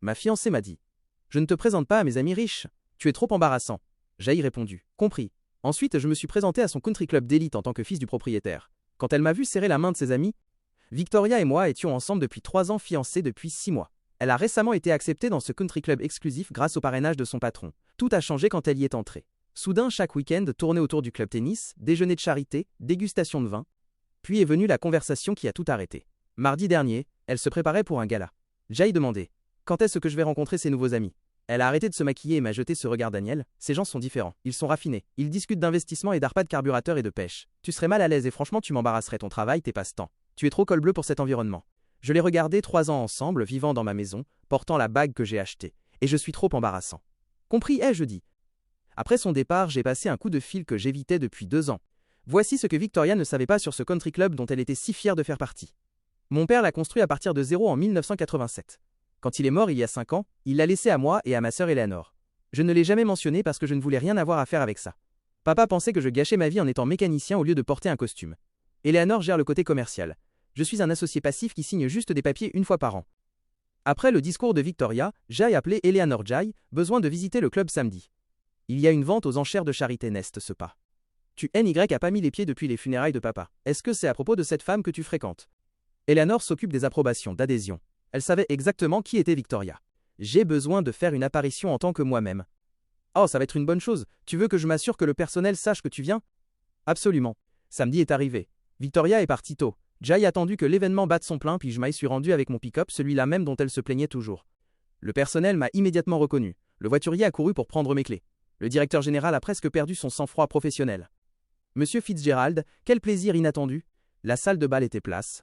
Ma fiancée m'a dit. Je ne te présente pas à mes amis riches. Tu es trop embarrassant. Jai répondit. Compris. Ensuite, je me suis présenté à son country club d'élite en tant que fils du propriétaire. Quand elle m'a vu serrer la main de ses amis, Victoria et moi étions ensemble depuis 3 ans, fiancés depuis 6 mois. Elle a récemment été acceptée dans ce country club exclusif grâce au parrainage de son patron. Tout a changé quand elle y est entrée. Soudain, chaque week-end tournait autour du club tennis, déjeuner de charité, dégustation de vin. Puis est venue la conversation qui a tout arrêté. Mardi dernier, elle se préparait pour un gala. Jai demandait « Quand est-ce que je vais rencontrer ses nouveaux amis ?» Elle a arrêté de se maquiller et m'a jeté ce regard. Daniel, ces gens sont différents. Ils sont raffinés. Ils discutent d'investissement et d'arpas de carburateur et de pêche. Tu serais mal à l'aise et franchement tu m'embarrasserais ton travail, tes passe-temps. Tu es trop col bleu pour cet environnement. Je l'ai regardé 3 ans ensemble, vivant dans ma maison, portant la bague que j'ai achetée. Et je suis trop embarrassant. Compris, ai-je dit. Après son départ, j'ai passé un coup de fil que j'évitais depuis 2 ans. Voici ce que Victoria ne savait pas sur ce country club dont elle était si fière de faire partie. Mon père l'a construit à partir de zéro en 1987. Quand il est mort il y a 5 ans, il l'a laissé à moi et à ma sœur Eleanor. Je ne l'ai jamais mentionné parce que je ne voulais rien avoir à faire avec ça. Papa pensait que je gâchais ma vie en étant mécanicien au lieu de porter un costume. Eleanor gère le côté commercial. Je suis un associé passif qui signe juste des papiers 1 fois par an. Après le discours de Victoria, Jai a appelé Eleanor. Jai, besoin de visiter le club samedi. Il y a une vente aux enchères de charité. N'est ce pas? Tu NY a pas mis les pieds depuis les funérailles de papa. Est-ce que c'est à propos de cette femme que tu fréquentes? Eleanor s'occupe des approbations, d'adhésion. Elle savait exactement qui était Victoria. J'ai besoin de faire une apparition en tant que moi-même. Oh, ça va être une bonne chose. Tu veux que je m'assure que le personnel sache que tu viens? Absolument. Samedi est arrivé. Victoria est partie tôt. Jai a attendu que l'événement batte son plein puis je m'y suis rendu avec mon pick-up, celui-là même dont elle se plaignait toujours. Le personnel m'a immédiatement reconnu. Le voiturier a couru pour prendre mes clés. Le directeur général a presque perdu son sang-froid professionnel. Monsieur Fitzgerald, quel plaisir inattendu. La salle de bal était place.